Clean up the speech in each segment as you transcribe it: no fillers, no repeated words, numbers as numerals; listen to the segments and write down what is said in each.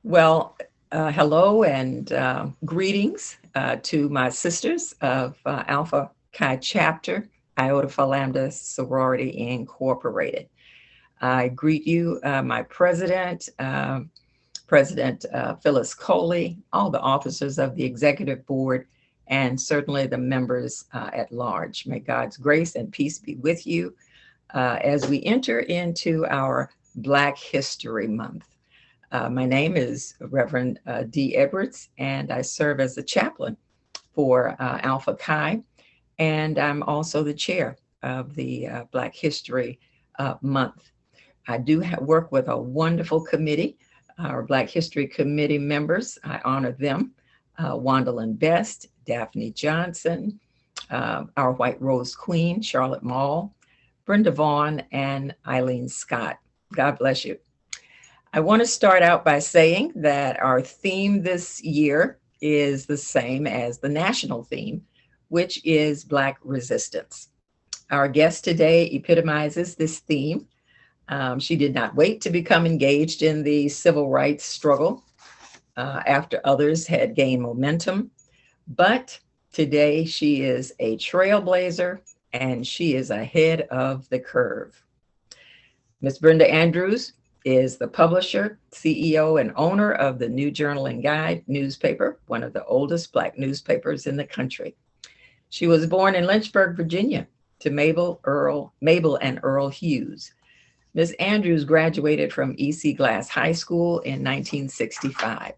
Well, hello and greetings to my sisters of Alpha Chi Chapter, Iota Phi Lambda Sorority Incorporated. I greet you, my president, President Phyllis Coley, all the officers of the executive board, and certainly the members at large. May God's grace and peace be with you as we enter into our Black History Month. My name is Reverend Dee Edwards, and I serve as the chaplain for Alpha Chi, and I'm also the chair of the Black History Month. I do work with a wonderful committee, our Black History Committee members. I honor them, Wandalyn Best, Daphne Johnson, our White Rose Queen, Charlotte Mall, Brenda Vaughn, and Eileen Scott. God bless you. I want to start out by saying that our theme this year is the same as the national theme, which is Black resistance. Our guest today epitomizes this theme. She did not wait to become engaged in the civil rights struggle after others had gained momentum, but today she is a trailblazer and she is ahead of the curve. Miss Brenda Andrews is the publisher, CEO, and owner of the New Journal and Guide newspaper, one of the oldest Black newspapers in the country. She was born in Lynchburg, Virginia, to Mabel and Earl Hughes. Ms. Andrews graduated from E.C. Glass High School in 1965.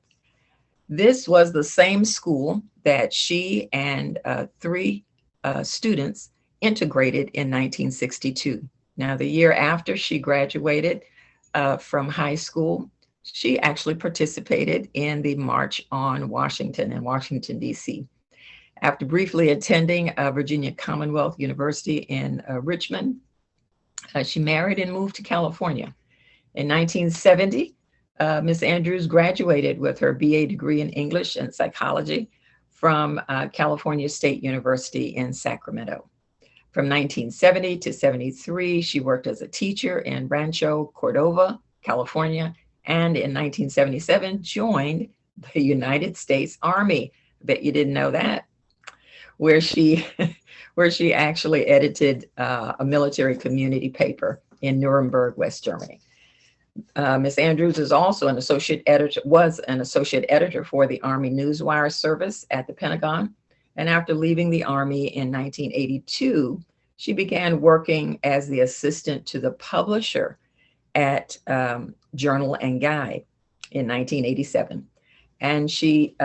This was the same school that she and three students integrated in 1962. Now, the year after she graduated from high school, she actually participated in the March on Washington in Washington, D.C. After briefly attending Virginia Commonwealth University in Richmond, she married and moved to California. In 1970, Ms. Andrews graduated with her BA degree in English and psychology from California State University in Sacramento. From 1970 to 73, she worked as a teacher in Rancho Cordova, California, and in 1977 joined the United States Army. I bet you didn't know that, where she actually edited a military community paper in Nuremberg, West Germany. Ms. Andrews is also was an associate editor for the Army Newswire service at the Pentagon. And after leaving the Army in 1982, she began working as the assistant to the publisher at Journal and Guide in 1987. And she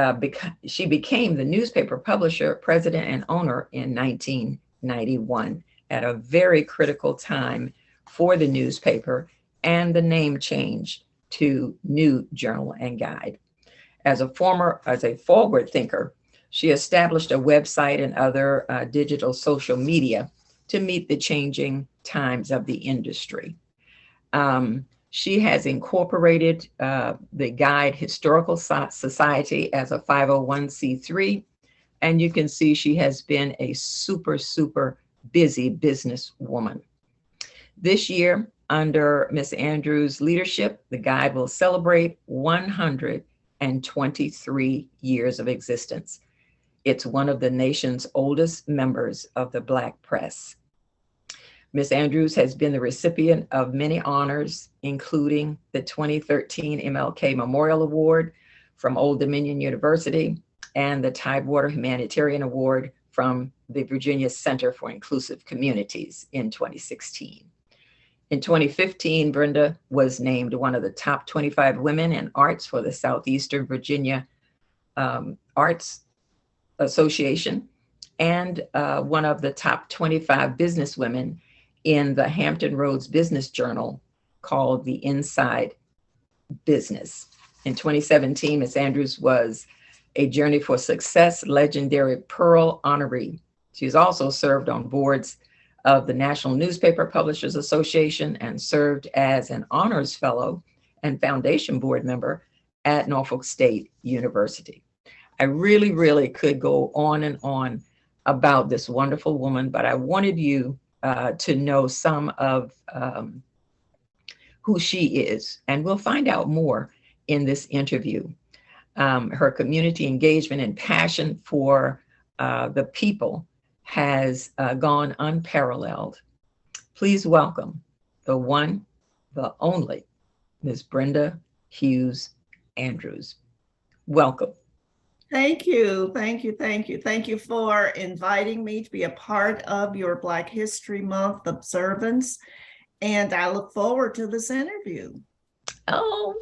became the newspaper publisher, president, and owner in 1991 at a very critical time for the newspaper and the name change to New Journal and Guide. As a forward thinker, she established a website and other digital social media to meet the changing times of the industry. She has incorporated the Guide Historical Society as a 501c3, and you can see she has been a super, super busy businesswoman. This year, under Ms. Andrews' leadership, the Guide will celebrate 123 years of existence. It's one of the nation's oldest members of the Black press. Ms. Andrews has been the recipient of many honors, including the 2013 MLK Memorial Award from Old Dominion University and the Tidewater Humanitarian Award from the Virginia Center for Inclusive Communities in 2016. In 2015, Brenda was named one of the top 25 women in arts for the Southeastern Virginia Arts Association and one of the top 25 businesswomen in the Hampton Roads Business Journal called The Inside Business. In 2017, Ms. Andrews was a Journey for Success Legendary Pearl honoree. She's also served on boards of the National Newspaper Publishers Association and served as an honors fellow and foundation board member at Norfolk State University. I really, really could go on and on about this wonderful woman, but I wanted you to know some of who she is, and we'll find out more in this interview. Her community engagement and passion for the people has gone unparalleled. Please welcome the one, the only, Ms. Brenda Hughes Andrews. Welcome. Thank you. Thank you. Thank you. Thank you for inviting me to be a part of your Black History Month observance. And I look forward to this interview. Oh,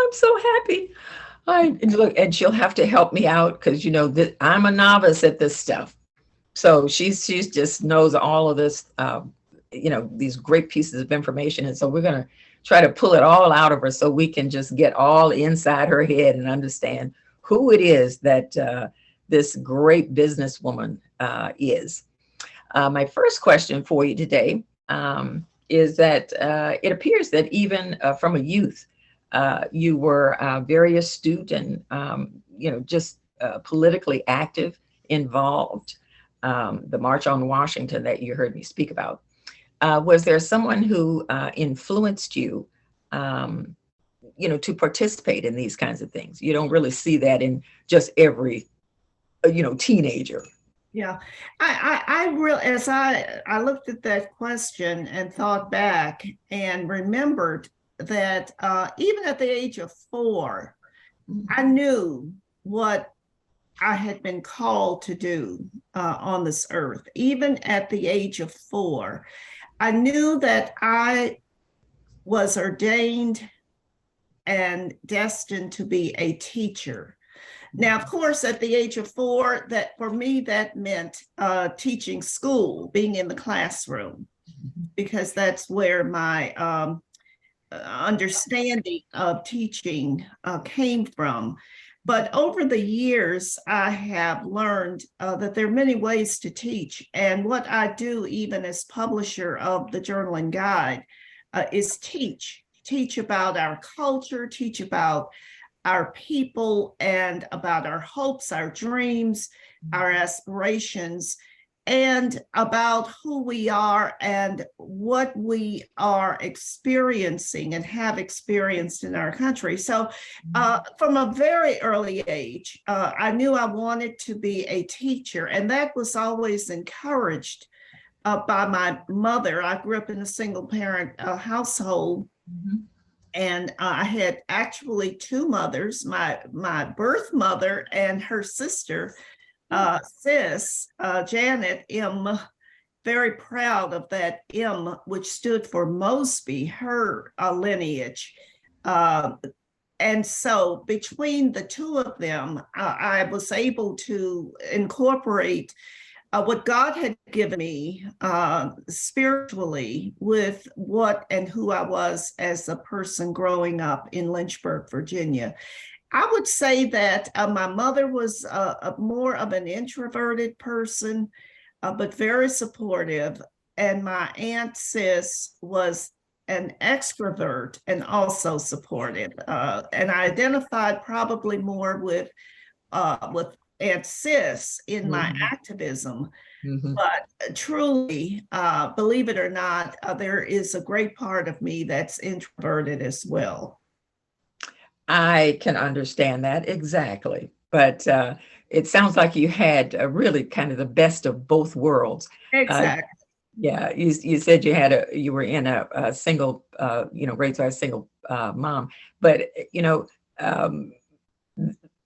I'm so happy. And look, and she'll have to help me out because I'm a novice at this stuff. So she's just knows all of this, these great pieces of information, and so we're gonna try to pull it all out of her so we can just get all inside her head and understand who it is that this great businesswoman is. My first question for you today is that it appears that even from a youth, you were very astute and just politically active, involved. The March on Washington that you heard me speak about. Was there someone who influenced you, to participate in these kinds of things? You don't really see that in just every, teenager. Yeah, I really, as I looked at that question and thought back and remembered that even at the age of 4, I knew what I had been called to do on this earth. Even at the age of 4, I knew that I was ordained and destined to be a teacher. Now, of course, at the age of 4, that for me, that meant teaching school, being in the classroom, because that's where my understanding of teaching came from. But over the years, I have learned that there are many ways to teach. And what I do, even as publisher of the Journal and Guide, is teach about our culture, teach about our people, and about our hopes, our dreams, our aspirations, and about who we are and what we are experiencing and have experienced in our country. So from a very early age, I knew I wanted to be a teacher, and that was always encouraged by my mother. I grew up in a single parent household. Mm-hmm. And I had actually 2 mothers, my birth mother and her sister, sis, Janet M., very proud of that M, which stood for Mosby, her lineage. And so between the 2 of them, I was able to incorporate what God had given me spiritually with what and who I was as a person growing up in Lynchburg, Virginia. I would say that my mother was more of an introverted person, but very supportive. And my aunt Sis was an extrovert and also supportive. And I identified probably more with Aunt Sis in my activism. Mm-hmm. But truly, believe it or not, there is a great part of me that's introverted as well. I can understand that exactly. But it sounds like you had really kind of the best of both worlds. Exactly. Yeah, you said you were in a single, raised by a single mom. But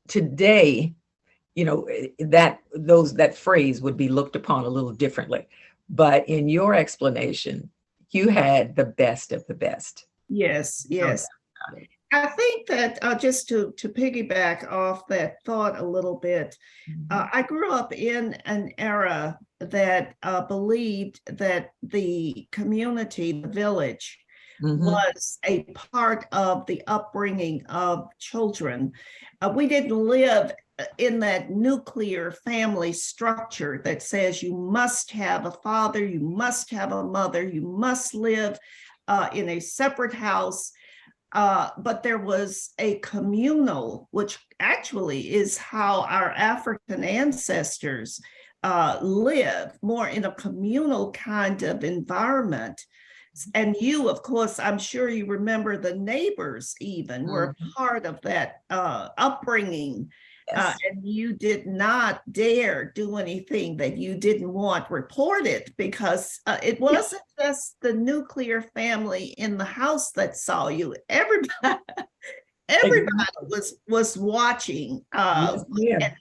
today, that phrase would be looked upon a little differently. But in your explanation, you had the best of the best. Yes. I think that just to piggyback off that thought a little bit, I grew up in an era that believed that the community, the village, was a part of the upbringing of children. We didn't live in that nuclear family structure that says you must have a father, you must have a mother, you must live in a separate house. But there was a communal, which actually is how our African ancestors live, more in a communal kind of environment. And you, of course, I'm sure you remember the neighbors even were part of that upbringing. Yes. And you did not dare do anything that you didn't want reported, because it wasn't just the nuclear family in the house that saw you. Everybody, everybody was watching, Yes, ma'am.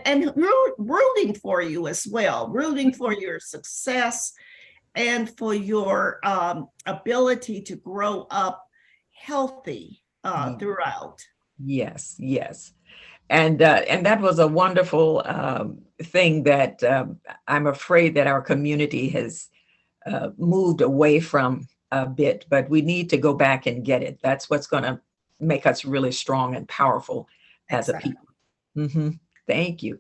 and rooting for you as well, rooting for your success and for your ability to grow up healthy throughout. Yes, yes. And that was a wonderful thing that I'm afraid that our community has moved away from a bit, but we need to go back and get it. That's what's going to make us really strong and powerful as a Exactly. people. Thank you.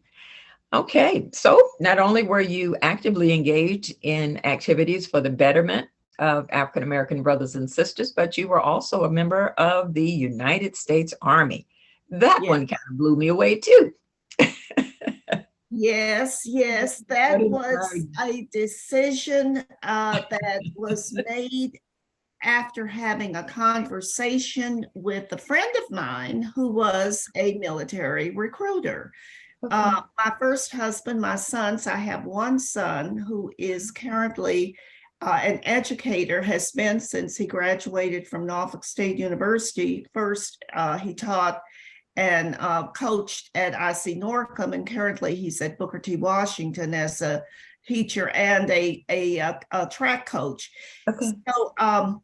Okay, so not only were you actively engaged in activities for the betterment of African American brothers and sisters, but you were also a member of the United States Army. That Yeah. one kind of blew me away too. Yes, that was a decision that was made after having a conversation with a friend of mine who was a military recruiter. My first husband, my sons, I have one son who is currently an educator, has been since he graduated from Norfolk State University. First, he taught and coached at IC Norcom, and currently he's at Booker T. Washington as a teacher and a track coach. So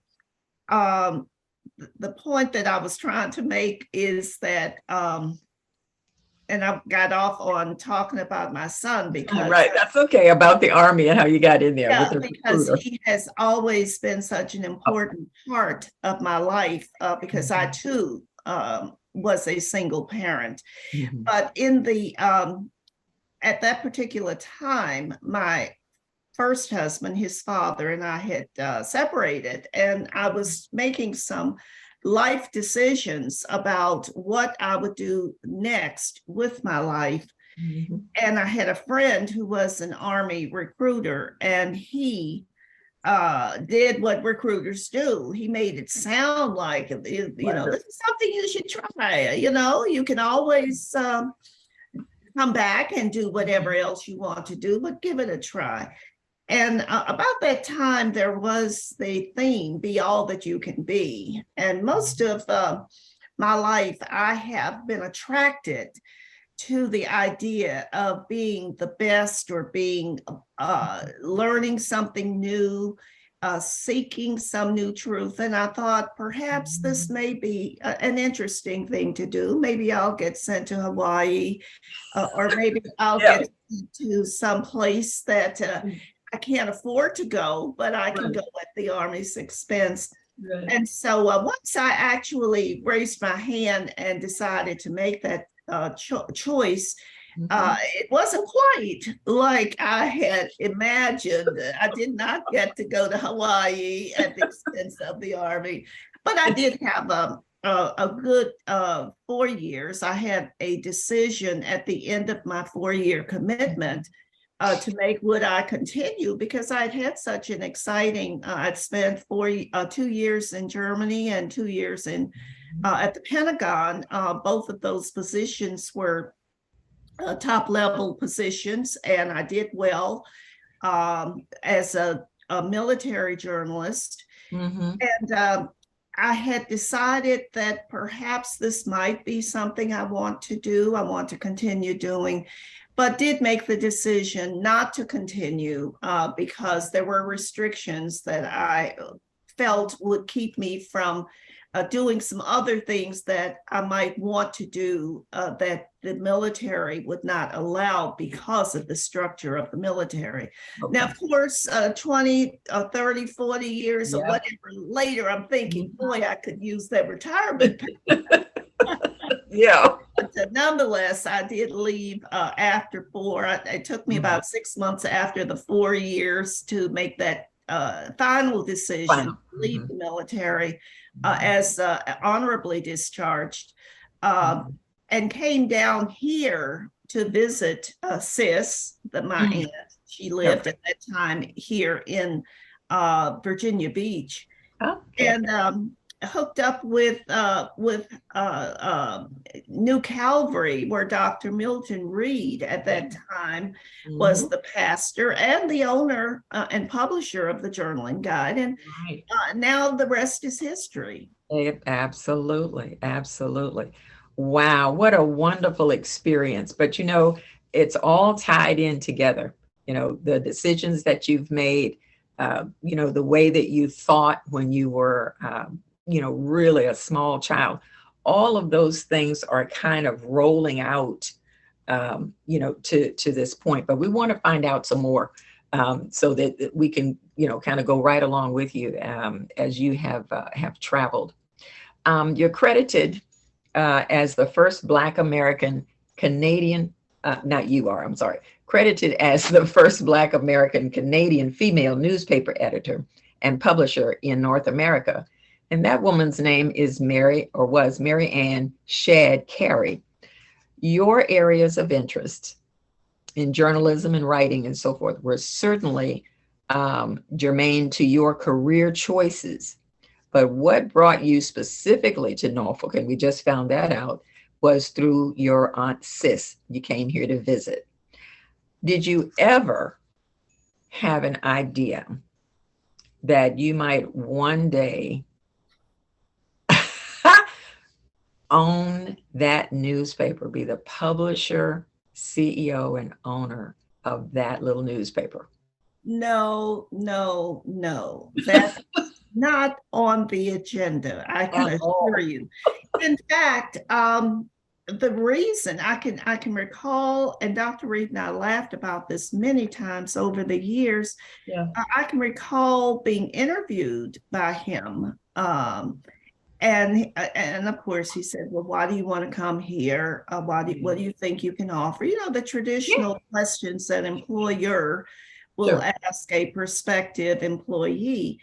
the point that I was trying to make is that and I got off on talking about my son because right, that's okay, about the Army and how you got in there with the because recruiter. he has always been such an important part of my life, because I too was a single parent. But in the at that particular time, my first husband, his father, and I had separated, and I was making some life decisions about what I would do next with my life. And I had a friend who was an Army recruiter, and he did what recruiters do. He made it sound like, this is something you should try. You can always come back and do whatever else you want to do, but give it a try. And about that time, there was the theme, be all that you can be. And most of my life, I have been attracted to the idea of being the best, or being learning something new, seeking some new truth. And I thought perhaps this may be an interesting thing to do. Maybe I'll get sent to Hawaii, or maybe I'll get to some place that I can't afford to go, but I can go at the Army's expense. And so once I actually raised my hand and decided to make that choice, it wasn't quite like I had imagined. I did not get to go to Hawaii at the expense of the Army, but I did have a good 4 years. I had a decision at the end of my 4-year commitment to make, would I continue, because I'd had such an exciting, I'd spent 2 years in Germany and 2 years in at the Pentagon. Both of those positions were top level positions, and I did well as a military journalist. And I had decided that perhaps this might be something I want to do, I want to continue doing, but did make the decision not to continue because there were restrictions that I felt would keep me from doing some other things that I might want to do that the military would not allow because of the structure of the military. Now, of course, 20, 30, 40 years or whatever later, I'm thinking, boy, I could use that retirement. But nonetheless, I did leave after 4. It took me about 6 months after the 4 years to make that final decision to leave the military as honorably discharged, and came down here to visit Sis, my aunt. She lived at that time here in Virginia Beach, Okay. and hooked up with New Calvary, where Dr. Milton Reed at that time was Mhm. the pastor and the owner and publisher of the Journaling Guide. And Right. now the rest is history. Absolutely. Absolutely. Wow. What a wonderful experience. But it's all tied in together. The decisions that you've made, the way that you thought when you were, really a small child. All of those things are kind of rolling out, to this point. But we want to find out some more, so that we can, kind of go right along with you, as you have traveled. You're credited as the first Black American Canadian, not you are, I'm sorry, credited as the first Black American Canadian female newspaper editor and publisher in North America. And that woman's name is was Mary Ann Shadd Carey. Your areas of interest in journalism and writing and so forth were certainly germane to your career choices. But what brought you specifically to Norfolk, and we just found that out, was through your Aunt Sis. You came here to visit. Did you ever have an idea that you might one day own that newspaper, be the publisher, CEO, and owner of that little newspaper? No, no, no. That's not on the agenda, I can At assure all. you. In fact, the reason I can recall, and Dr. Reed and I laughed about this many times over the years. Yeah. I can recall being interviewed by him, and of course he said, "Well, why do you want to come here? What do you think you can offer?" The Yeah. traditional questions that employer will Sure. ask a prospective employee.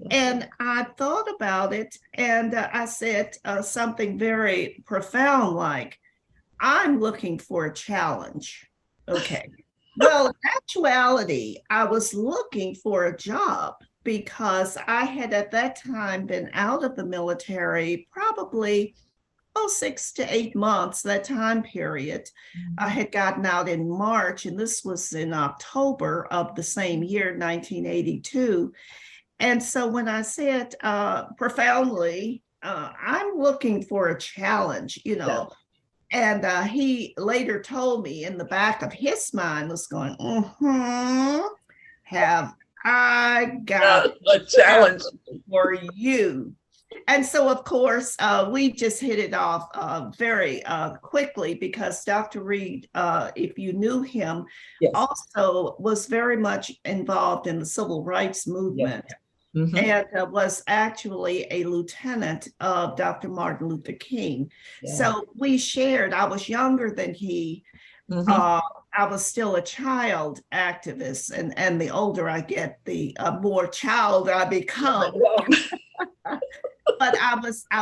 Yeah. And I thought about it, and I said something very profound like, "I'm looking for a challenge." Okay. Well, in actuality, I was looking for a job because I had at that time been out of the military probably 6 to 8 months, that time period. I had gotten out in March, and this was in October of the same year, 1982. And so when I said profoundly, "I'm looking for a challenge," Yeah. and he later told me in the back of his mind was going, "Have I got A challenge. for you?" And so, of course, we just hit it off very quickly, because Dr. Reed, if you knew him, Yes. also was very much involved in the civil rights Yes. movement, Mhm. and was actually a lieutenant of Dr. Martin Luther King. Yeah. So we shared, I was younger than he. Mhm. Uh, I was still a child activist, and the older I get, the more child I become. But I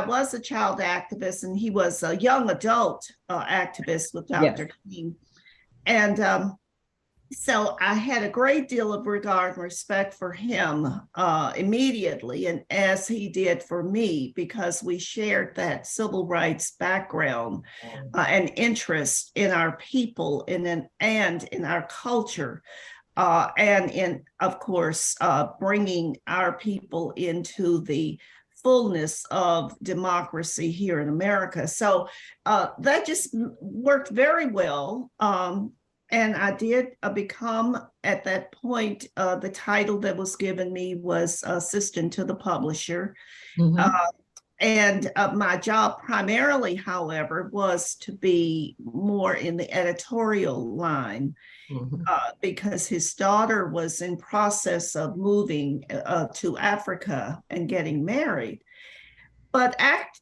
was a child activist, and he was a young adult activist with Yes. Dr. King. And so I had a great deal of regard and respect for him immediately, and as he did for me, because we shared that civil rights background and interest in our people and in our culture, and in, of course, bringing our people into the fullness of democracy here in America. So that just worked very well. And I did become, at that point, the title that was given me was assistant to the publisher. Uh, Mhm. and my job primarily, however, was to be more in the editorial line, Mhm. because his daughter was in process of moving to Africa and getting married. But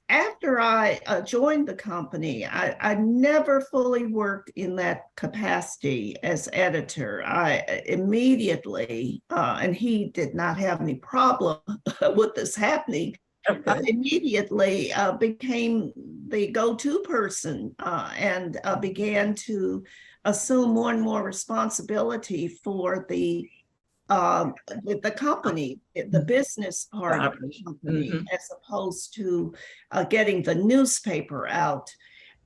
after I joined the company, I never fully worked in that capacity as editor. I immediately, and he did not have any problem with this happening, Okay. immediately became the go-to person, and began to assume more and more responsibility for the the company, the business part of the company, Mm-hmm. as opposed to getting the newspaper out.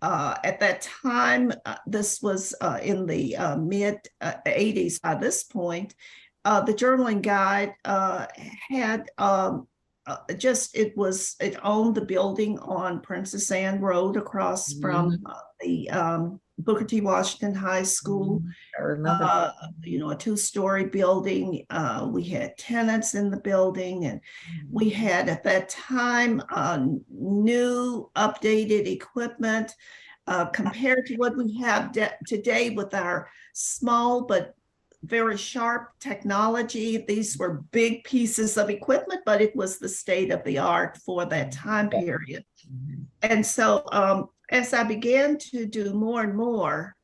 At that time, this was in the mid 80s by this point, the Journaling Guide had it owned the building on Princess Anne Road across from the Booker T. Washington High School. I remember. A two-story building. We had tenants in the building, and we had at that time new updated equipment compared to what we have today with our small but very sharp technology. These were big pieces of equipment, but it was the state of the art for that time period. And so as I began to do more and more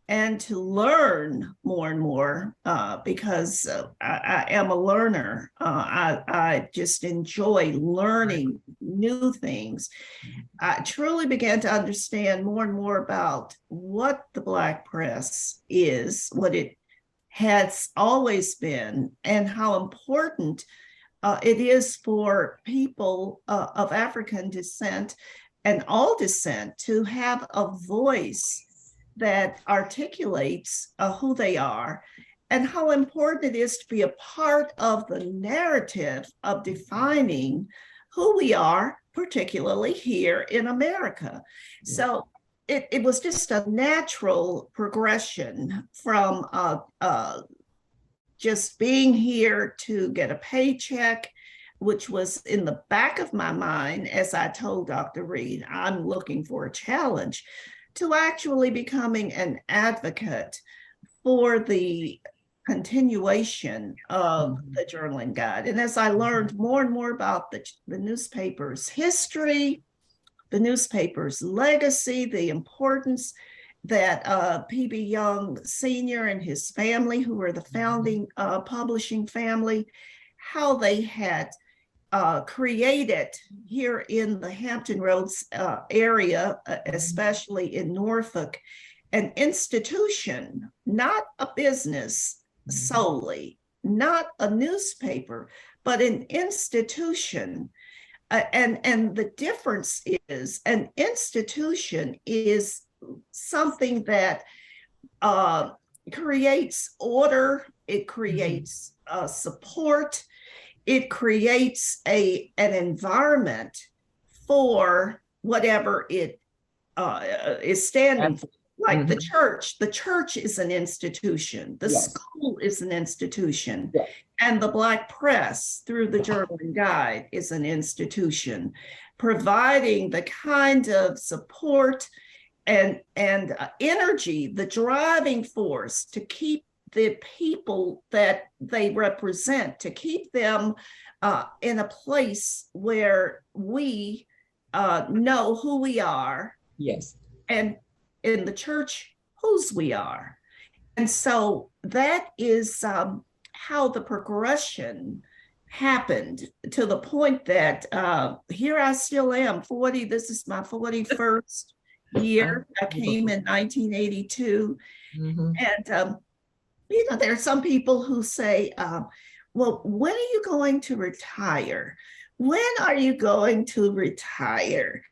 and to learn more and more, because I am a learner, I just enjoy learning new things. I truly began to understand more and more about what the Black press is, what it has always been, and how important it is for people of African descent and all descent to have a voice that articulates who they are, and how important it is to be a part of the narrative of defining who we are, particularly here in America. So it was just a natural progression from just being here to get a paycheck, which was in the back of my mind, as I told Dr. Reed, I'm looking for a challenge, to actually becoming an advocate for the continuation of the Journaling Guide. And as I learned more and more about the newspaper's history, the newspaper's legacy, the importance that P.B. Young Sr. and his family, who were the founding publishing family, how they had created here in the Hampton Roads area, especially in Norfolk, an institution, not a business solely, not a newspaper, but an institution. And the difference is an institution is something that creates order, it creates support, it creates an environment for whatever it is standing for. Like the church is an institution, the school is an institution, and the Black press through the Journaling Guide is an institution, providing the kind of support and energy, the driving force to keep the people that they represent, to keep them in a place where we know who we are. Yes. And in the church, whose we are. And so that is how the progression happened, to the point that here I still am, 40, this is my 41st year. I came in 1982. And there are some people who say, well, when are you going to retire? When are you going to retire?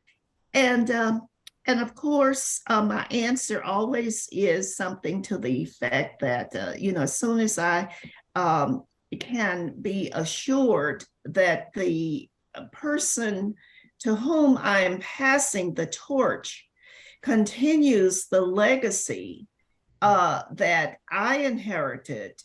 And of course, my answer always is something to the effect that, as soon as I can be assured that the person to whom I am passing the torch continues the legacy that I inherited,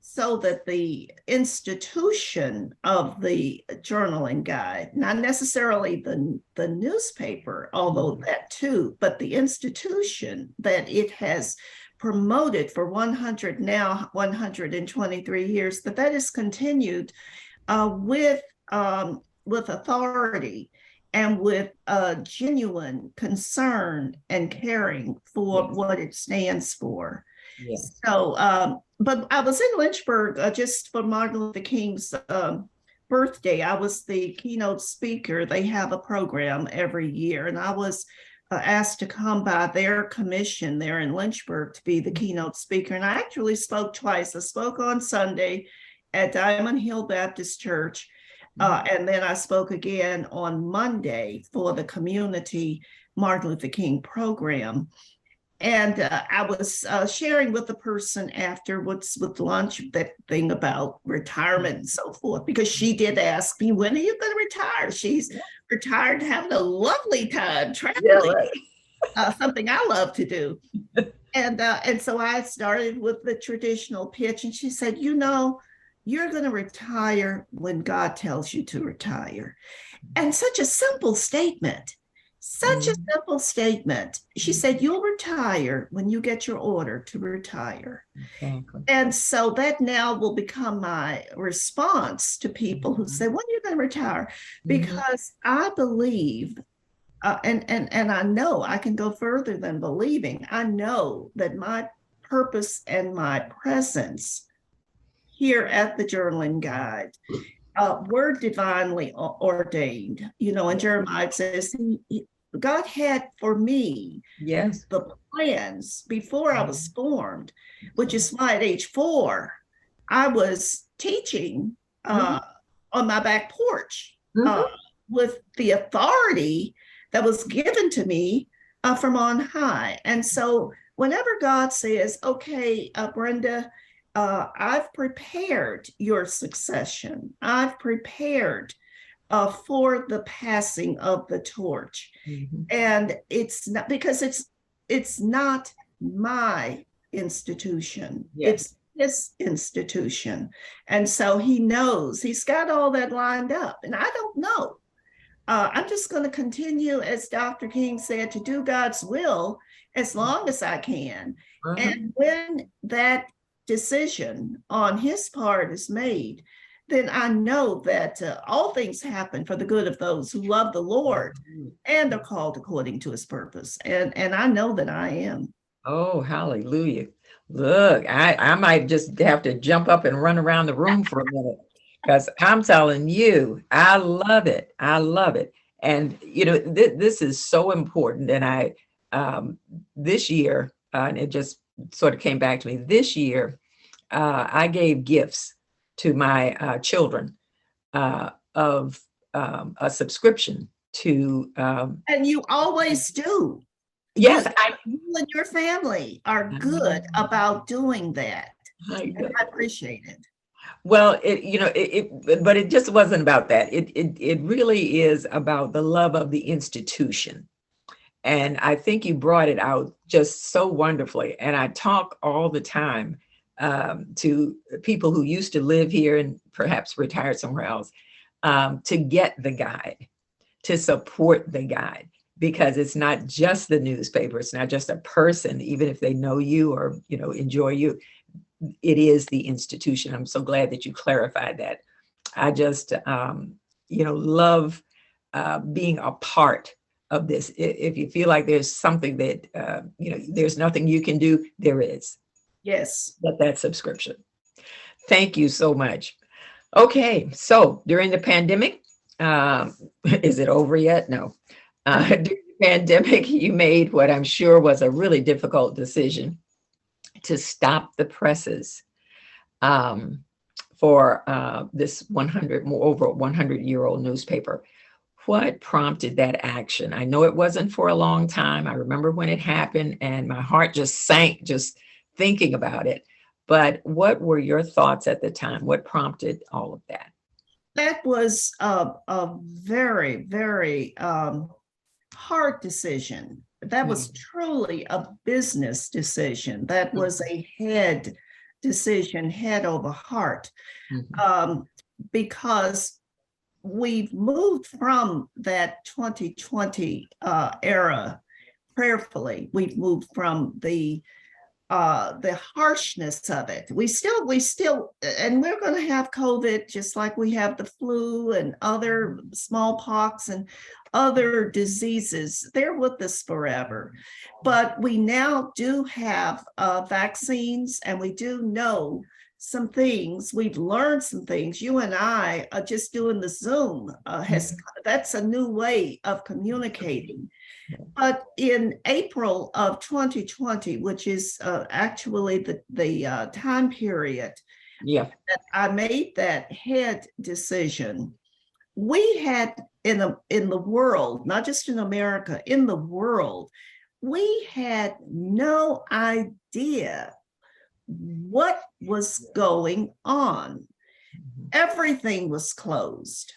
so that the institution of the Journaling Guide, not necessarily the newspaper, although that too, but the institution that it has promoted for 123 years, that is continued with authority and with genuine concern and caring for what it stands for. Yes. So, but I was in Lynchburg just for Martin Luther King's birthday. I was the keynote speaker. They have a program every year, and I was asked to come by their commission there in Lynchburg to be the keynote speaker. And I actually spoke twice. I spoke on Sunday, at Diamond Hill Baptist Church. And then I spoke again on Monday for the community Martin Luther King program. And I was sharing with the person afterwards with lunch that thing about retirement and so forth, because she did ask me, when are you going to retire? She's retired, having a lovely time traveling, Yeah, right. Something I love to do. And so I started with the traditional pitch, and she said, you know, you're going to retire when God tells you to retire. And such a simple statement. Such a simple statement. She said, you'll retire when you get your order to retire. Exactly. And so that now will become my response to people who say, when are you going to retire? Because I believe, and I know I can go further than believing. I know that my purpose and my presence here at the Journaling Guide were divinely ordained. You know, and Jeremiah says, God had for me Yes. the plans before I was formed, which is why at age 4, I was teaching on my back porch with the authority that was given to me from on high. And so whenever God says, okay, Brenda, I've prepared your succession, I've prepared for the passing of the torch. And it's not because it's not my institution. It's his institution. And so he knows, he's got all that lined up. And I don't know. I'm just going to continue, as Dr. King said, to do God's will as long as I can. And when that decision on his part is made, then I know that all things happen for the good of those who love the Lord and are called according to his purpose. And I know that I am. Oh, hallelujah. Look, I might just have to jump up and run around the room for a minute, because I'm telling you, I love it. I love it. And, you know, this is so important. And this year, and it just sort of came back to me this year, I gave gifts to my children of a subscription to. And you always do. Yes, you and your family are good about doing that. I appreciate it. Well, but it just wasn't about that. It really is about the love of the institution. And I think you brought it out just so wonderfully. And I talk all the time to people who used to live here and perhaps retired somewhere else, to get the guide, to support the guide, because it's not just the newspaper. It's not just a person, even if they know you or, you know, enjoy you. It is the institution. I'm so glad that you clarified that. I just, love being a part of this. If you feel like there's something that, there's nothing you can do, there is. Yes. That subscription. Thank you so much. Okay, so during the pandemic, is it over yet? No. During the pandemic, you made what I'm sure was a really difficult decision to stop the presses for this over 100-year-old newspaper. What prompted that action? I know it wasn't for a long time. I remember when it happened and my heart just sank just thinking about it. But what were your thoughts at the time? What prompted all of that? That was a very, very hard decision. That was truly a business decision. That was a head decision, head over heart, because we've moved from that 2020 era prayerfully. We've moved from the harshness of it. We still, and we're going to have COVID just like we have the flu and other smallpox and other diseases. They're with us forever. But we now do have vaccines, and we do know some things. We've learned some things. You and I are just doing the Zoom. That's a new way of communicating. But in April of 2020, which is actually the time period Yeah. I made that head decision. We had in the world, not just in America, in the world, we had no idea what was going on. Everything was closed.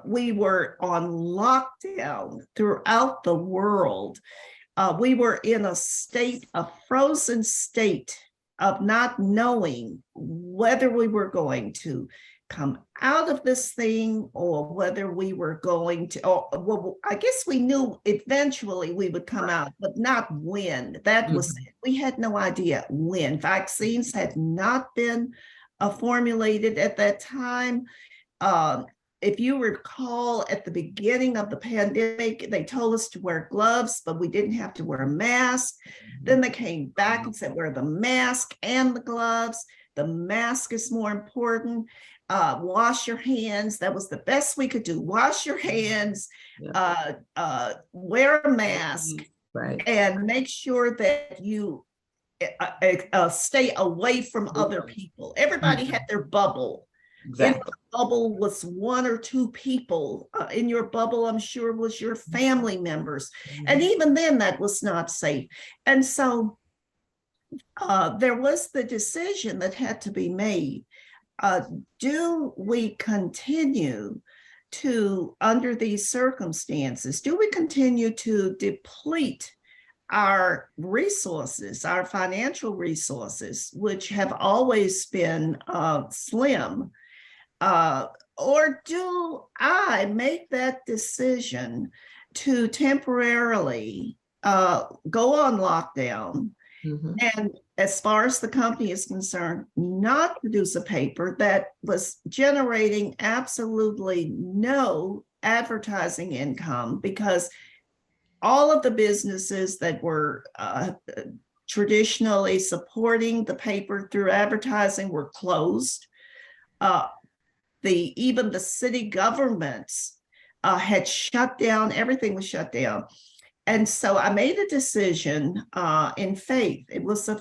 We were on lockdown throughout the world. We were in a state, a frozen state of not knowing whether we were going to come out of this thing or whether we were going to, or well, I guess we knew eventually we would come out, but not when. That was, we had no idea when. Vaccines had not been formulated at that time. If you recall, at the beginning of the pandemic, they told us to wear gloves, but we didn't have to wear a mask. Then they came back and said, wear the mask and the gloves. The mask is more important. Wash your hands. That was the best we could do. Wash your hands, wear a mask, right, and make sure that you stay away from other people. Everybody had their bubble. exactly. In the bubble was one or two people. In your bubble, I'm sure, was your family members. And even then, that was not safe. And so there was the decision that had to be made. Do we continue to, under these circumstances, do we continue to deplete our resources, our financial resources, which have always been slim? Or do I make that decision to temporarily go on lockdown and, as far as the company is concerned, not produce a paper that was generating absolutely no advertising income, because all of the businesses that were traditionally supporting the paper through advertising were closed. Even the city governments had shut down. Everything was shut down. And so I made a decision in faith.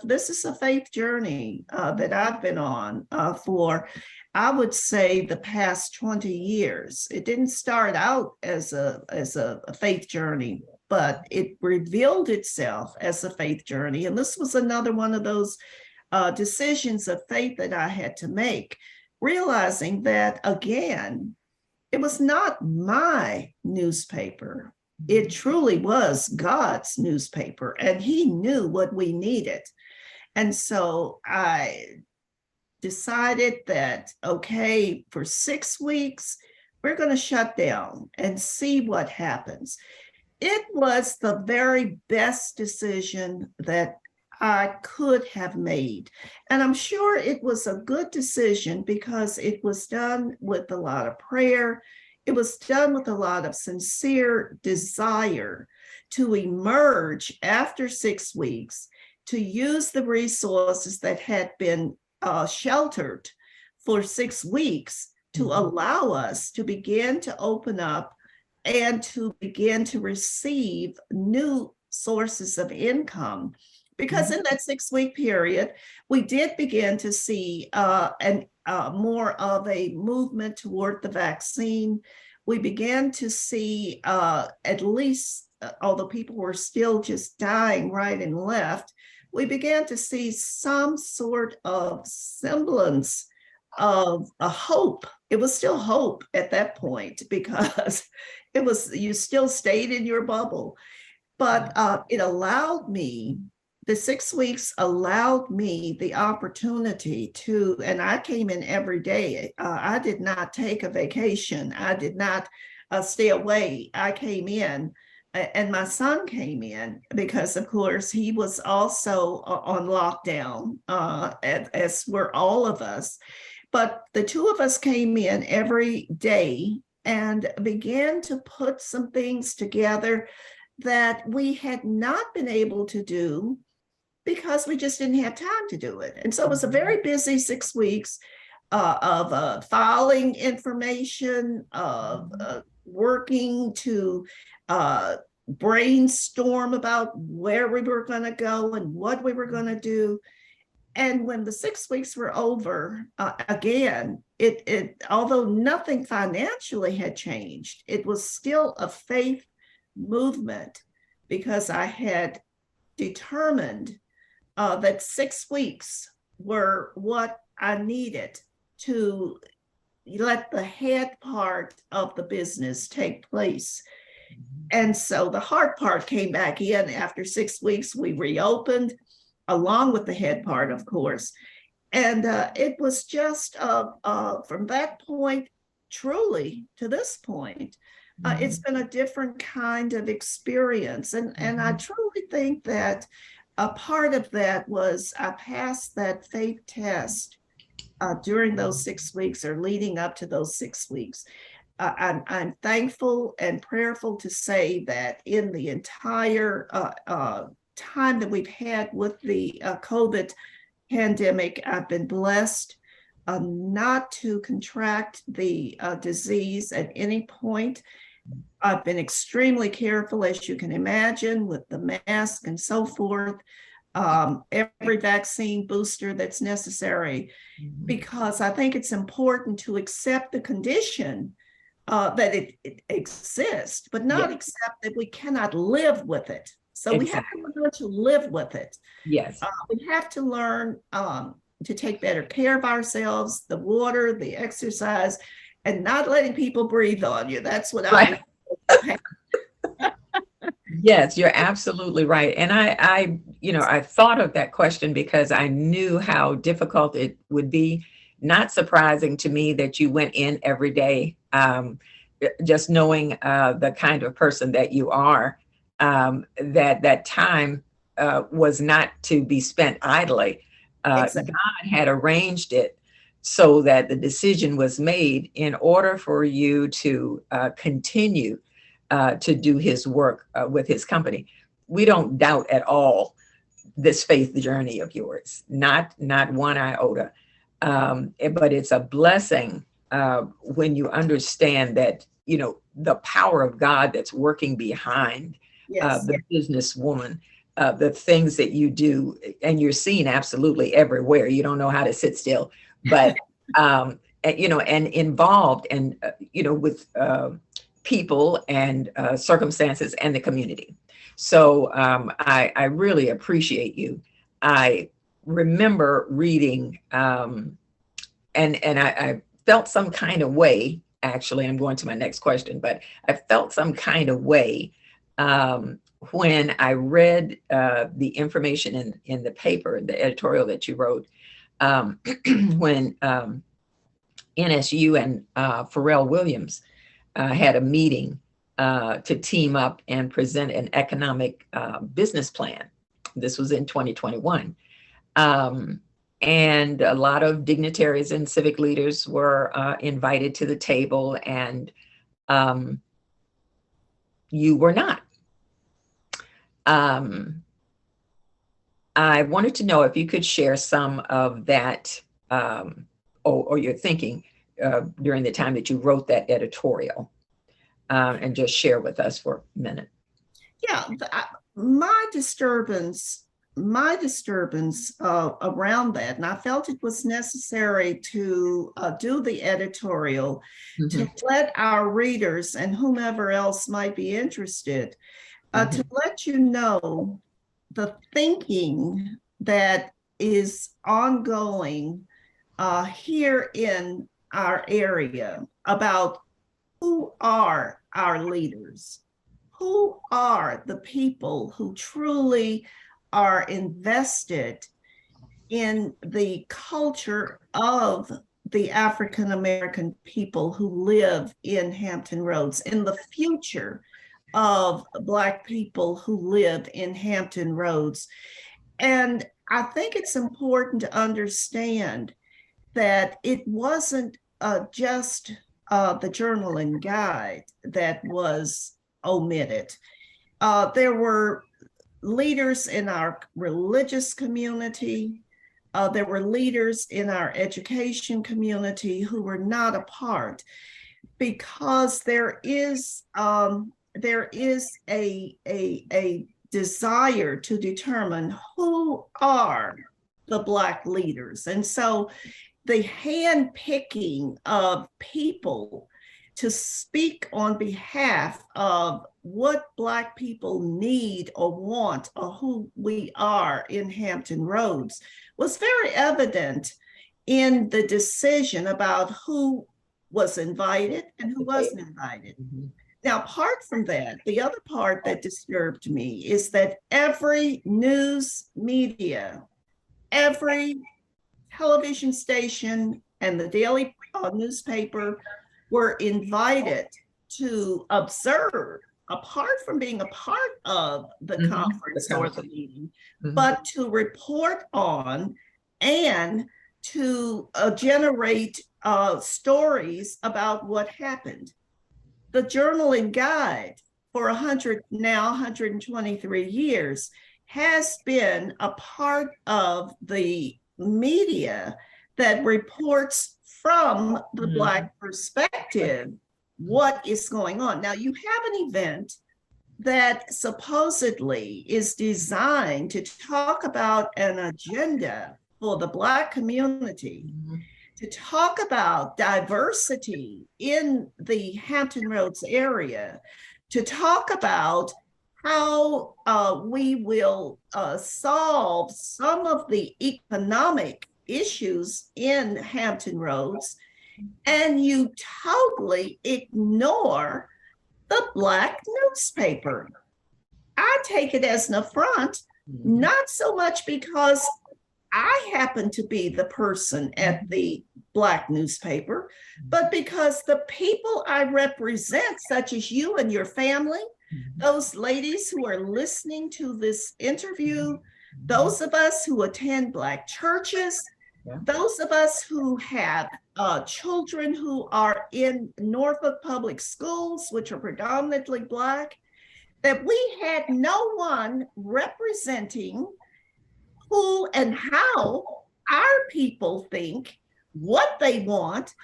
This is a faith journey that I've been on for, I would say, the past 20 years. It didn't start out as a faith journey, but it revealed itself as a faith journey. And this was another one of those decisions of faith that I had to make, realizing that, again, it was not my newspaper. It truly was God's newspaper, and He knew what we needed. And so I decided that, okay, for 6 weeks, we're going to shut down and see what happens. It was the very best decision that I could have made. And I'm sure it was a good decision because it was done with a lot of prayer. It was done with a lot of sincere desire to emerge after 6 weeks, to use the resources that had been sheltered for 6 weeks to allow us to begin to open up and to begin to receive new sources of income. Because in that 6-week period, we did begin to see more of a movement toward the vaccine. We began to see, at least, although people were still just dying right and left, we began to see some sort of semblance of a hope. It was still hope at that point, because you still stayed in your bubble. But it allowed me, the 6 weeks allowed me the opportunity to, and I came in every day. I did not take a vacation. I did not stay away. I came in, and my son came in because, of course, he was also on lockdown, as were all of us. But the two of us came in every day and began to put some things together that we had not been able to do because we just didn't have time to do it. And so it was a very busy 6 weeks of filing information, of working to brainstorm about where we were going to go and what we were going to do. And when the 6 weeks were over, again, it although nothing financially had changed, it was still a faith movement, because I had determined that 6 weeks were what I needed to let the head part of the business take place. And so the hard part came back in after 6 weeks. We reopened along with the head part, of course. And it was just from that point, truly to this point, it's been a different kind of experience. And I truly think that a part of that was I passed that faith test during those 6 weeks, or leading up to those 6 weeks. I'm thankful and prayerful to say that in the entire time that we've had with the COVID pandemic, I've been blessed not to contract the disease at any point. I've been extremely careful, as you can imagine, with the mask and so forth, every vaccine booster that's necessary, because I think it's important to accept the condition that it exists, but not accept that we cannot live with it. So we have to learn to live with it. Yes. We have to learn to take better care of ourselves, the water, the exercise, and not letting people breathe on you. That's what I Yes, you're absolutely right. And I thought of that question because I knew how difficult it would be. Not surprising to me that you went in every day, just knowing the kind of person that you are, that time was not to be spent idly. Exactly. God had arranged it so that the decision was made in order for you to continue to do his work with his company. We don't doubt at all this faith journey of yours, not one iota. But it's a blessing when you understand that, the power of God that's working behind the businesswoman, the things that you do, and you're seen absolutely everywhere. You don't know how to sit still, but, and involved and, with people and circumstances and the community. So I really appreciate you. I remember reading, and I felt some kind of way. Actually, I'm going to my next question, but I felt some kind of way when I read the information in the paper, the editorial that you wrote, when NSU and Pharrell Williams had a meeting to team up and present an economic business plan. This was in 2021. And a lot of dignitaries and civic leaders were invited to the table, and you were not. I wanted to know if you could share some of that or your thinking during the time that you wrote that editorial, and just share with us for a minute. Yeah, my disturbance around that, and I felt it was necessary to do the editorial to let our readers and whomever else might be interested to let you know the thinking that is ongoing here in our area about who are our leaders, who are the people who truly are invested in the culture of the African American people who live in Hampton Roads, in the future of Black people who live in Hampton Roads. And I think it's important to understand that it wasn't just the journal and guide that was omitted. There were leaders in our religious community. There were leaders in our education community who were not a part, because there is a desire to determine who are the Black leaders. And so the hand-picking of people to speak on behalf of what Black people need or want or who we are in Hampton Roads was very evident in the decision about who was invited and who wasn't invited. Mm-hmm. Now, apart from that, the other part that disturbed me is that every news media, every television station, and the daily newspaper were invited to observe, apart from being a part of the mm-hmm. conference or the meeting, mm-hmm. but to report on and to generate stories about what happened. The Journal and Guide for 123 years has been a part of the media that reports from the mm-hmm. Black perspective what is going on. Now, you have an event that supposedly is designed to talk about an agenda for the Black community, mm-hmm. to talk about diversity in the Hampton Roads area, to talk about how we will solve some of the economic issues in Hampton Roads, and you totally ignore the Black newspaper. I take it as an affront, not so much because I happen to be the person at the Black newspaper, but because the people I represent, such as you and your family, those ladies who are listening to this interview, those of us who attend Black churches, those of us who have children who are in Norfolk public schools, which are predominantly Black, that we had no one representing who and how our people think, what they want,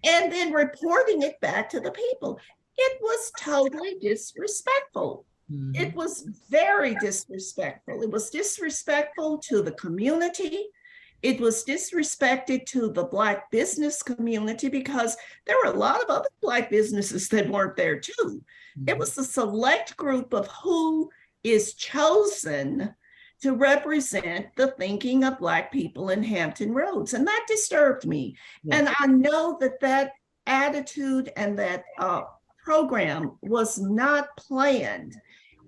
and then reporting it back to the people. It was totally disrespectful. Mm-hmm. It was very disrespectful. It was disrespectful to the community. It was disrespected to the Black business community because there were a lot of other Black businesses that weren't there too. Mm-hmm. It was a select group of who is chosen to represent the thinking of Black people in Hampton Roads. And that disturbed me. Yeah. And I know that that attitude and that program was not planned,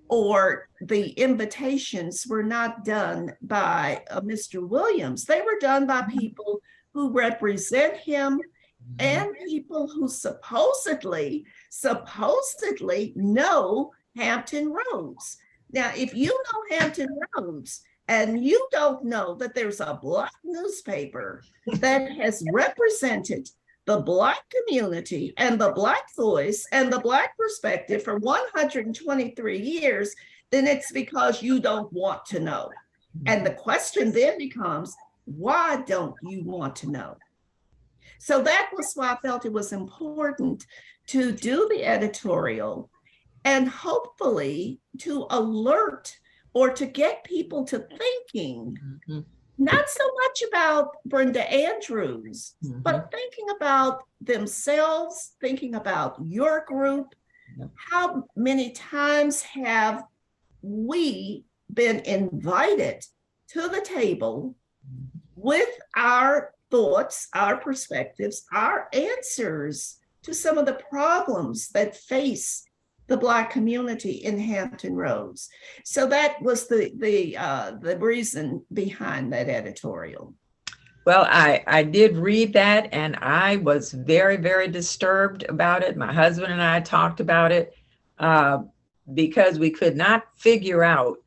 or the invitations were not done by Mr. Williams. They were done by people who represent him and people who supposedly know Hampton Roads. Now, if you know Hampton Roads and you don't know that there's a Black newspaper that has represented the Black community and the Black voice and the Black perspective for 123 years, then it's because you don't want to know. And the question then becomes, why don't you want to know? So that was why I felt it was important to do the editorial and hopefully to alert or to get people to thinking, not so much about Brenda Andrews, but thinking about themselves, thinking about your group. How many times have we been invited to the table with our thoughts, our perspectives, our answers to some of the problems that face the Black community in Hampton Roads? So that was the reason behind that editorial. Well, I did read that, and I was very, very disturbed about it. My husband and I talked about it because we could not figure out,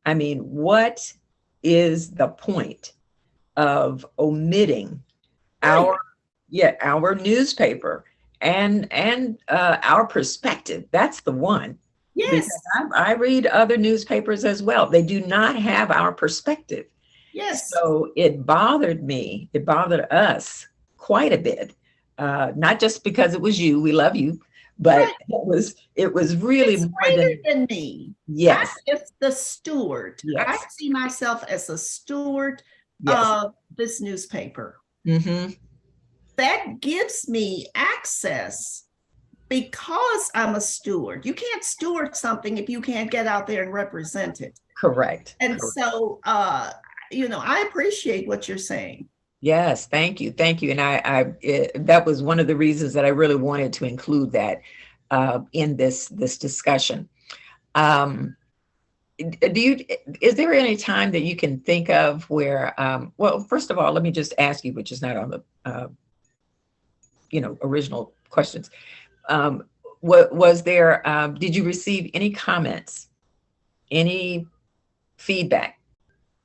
I mean, what is the point of omitting our newspaper and our perspective? That's the one. Yes. I read other newspapers as well. They do not have our perspective. Yes. So it bothered me. It bothered us quite a bit. Not just because it was you. We love you. But right. it was really it's more than me. Yes. I'm just the steward. Yes. I see myself as a steward Yes. this newspaper. Mm-hmm. That gives me access because I'm a steward. You can't steward something if you can't get out there and represent it. Correct. And Correct. so, I appreciate what you're saying. Yes, thank you, thank you. And that was one of the reasons that I really wanted to include that in this discussion. Um, do you? Is there any time that you can think of where? Well, first of all, let me just ask you, which is not on the original questions. What was there? Did you receive any comments, any feedback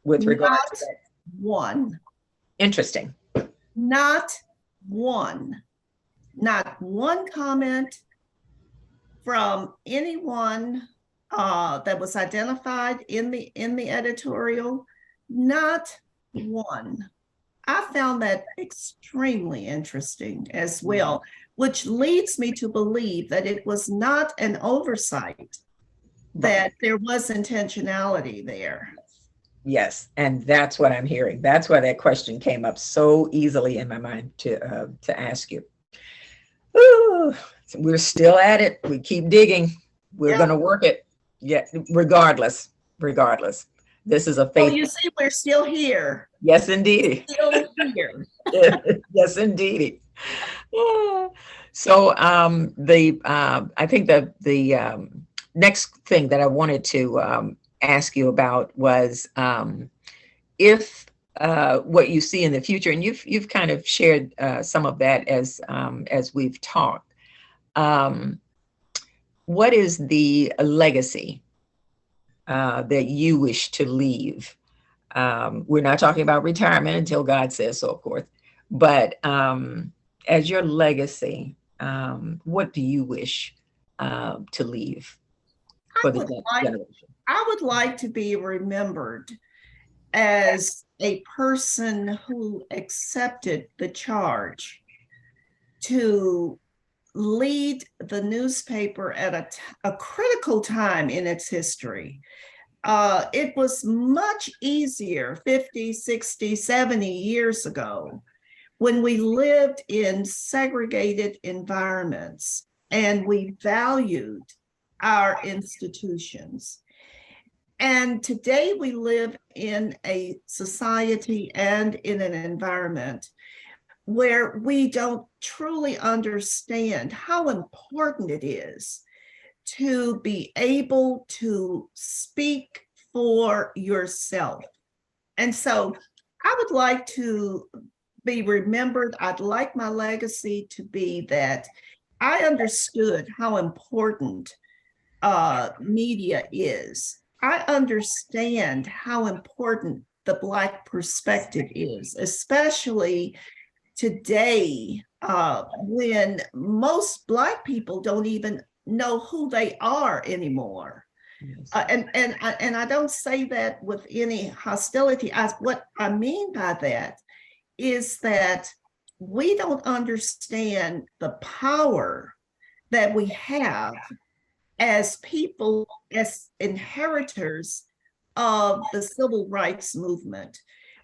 with regard to Not that? one, Interesting. not one, not one comment from anyone that was identified in the editorial. Not one. I found that extremely interesting as well, which leads me to believe that it was not an oversight, that there was intentionality there. Yes, and that's what I'm hearing. That's why that question came up so easily in my mind to ask you. Ooh, we're still at it. We keep digging. We're going to work it. Yeah, regardless. Regardless. This is a Well, faith. you see, we're still here. Yes, indeed. Still here. Yes, indeed. So I think the next thing that I wanted to ask you about was if what you see in the future, and you've kind of shared some of that as we've talked. What is the legacy that you wish to leave? We're not talking about retirement until God says so, of course. But as your legacy, what do you wish to leave for the next generation? I would like to be remembered as a person who accepted the charge to lead the newspaper at a critical time in its history. It was much easier 50, 60, 70 years ago when we lived in segregated environments and we valued our institutions. And today we live in a society and in an environment where we don't truly understand how important it is to be able to speak for yourself. And so I would like to be remembered. I'd like my legacy to be that I understood how important media is. I understand how important the Black perspective is, especially today when most Black people don't even know who they are anymore. Yes. And I don't say that with any hostility. What I mean by that is that we don't understand the power that we have as people, as inheritors of the civil rights movement.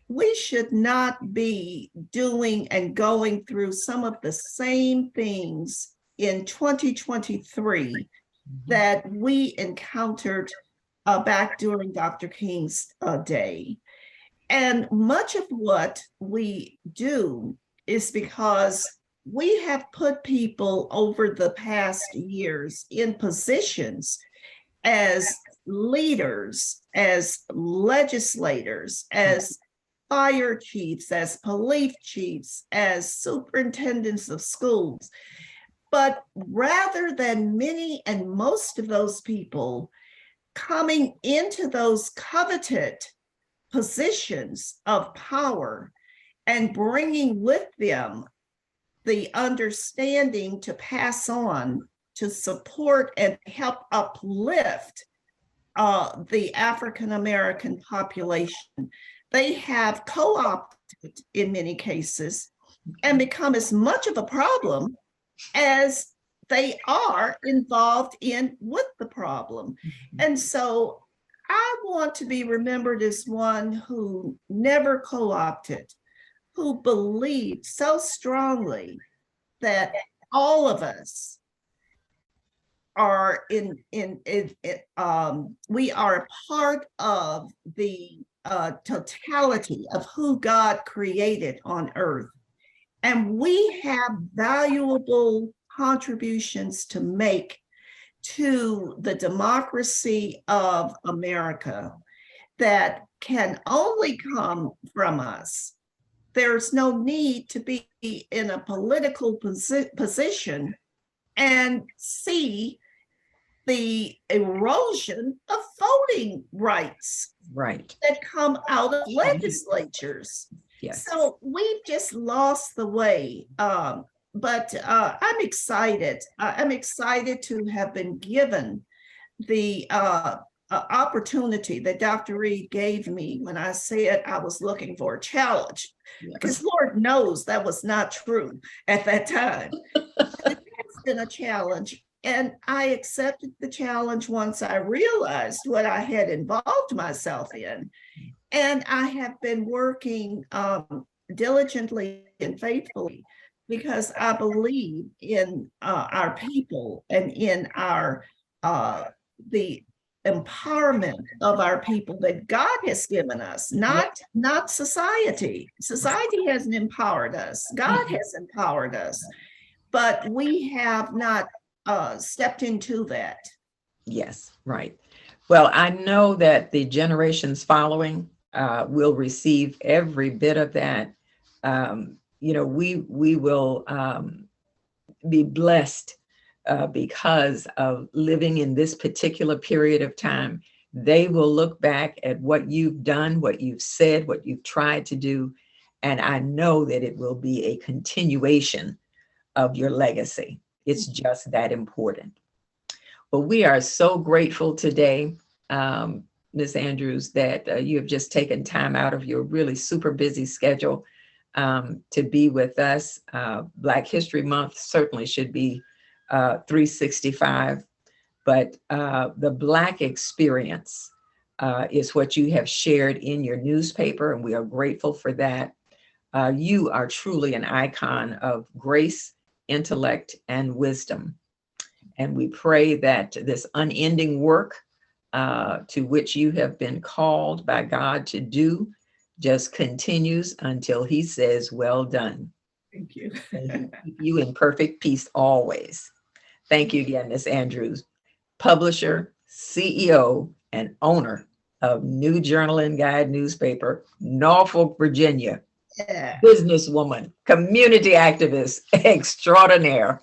We should not be doing and going through some of the same things in 2023 that we encountered back during Dr. King's day. And much of what we do is because we have put people over the past years in positions as leaders, as legislators, as fire chiefs, as police chiefs, as superintendents of schools. But rather than many and most of those people coming into those coveted positions of power and bringing with them the understanding to pass on, to support and help uplift the African-American population, they have co-opted in many cases and become as much of a problem as they are involved in with the problem. And so I want to be remembered as one who never co-opted, who believed so strongly that all of us are we are a part of the totality of who God created on earth. And we have valuable contributions to make to the democracy of America that can only come from us. There's no need to be in a political position and see the erosion of voting rights Right. that come out of legislatures. Yes. So we've just lost the way. But I'm excited. I'm excited to have been given the opportunity that Dr. Reed gave me when I said I was looking for a challenge. Yes. Because Lord knows that was not true at that time. It's been a challenge. And I accepted the challenge once I realized what I had involved myself in. And I have been working diligently and faithfully because I believe in our people and in our the empowerment of our people that God has given us, not society. Society hasn't empowered us. God has empowered us, but we have not stepped into that. Yes, right. Well, I know that the generations following will receive every bit of that. We will be blessed because of living in this particular period of time. They will look back at what you've done, what you've said, what you've tried to do, and I know that it will be a continuation of your legacy. It's just that important. But we are so grateful today, Ms. Andrews, that you have just taken time out of your really super busy schedule to be with us. Black History Month certainly should be 365, but the Black experience is what you have shared in your newspaper, and we are grateful for that. You are truly an icon of grace, intellect, and wisdom. And we pray that this unending work to which you have been called by God to do just continues until he says, well done. Thank you. And he keep you in perfect peace always. Thank you again, Ms. Andrews, publisher, CEO, and owner of New Journal and Guide newspaper, Norfolk, Virginia. Yeah. Businesswoman, community activist extraordinaire.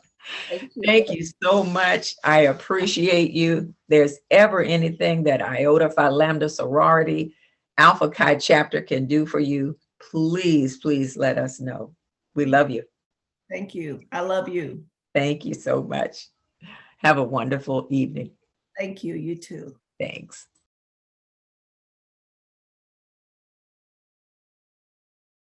Thank you so much. I appreciate you. There's ever anything that Iota Phi Lambda sorority, Alpha Chi chapter can do for you, please, please let us know. We love you. Thank you. I love you. Thank you so much. Have a wonderful evening. Thank you. You too. Thanks.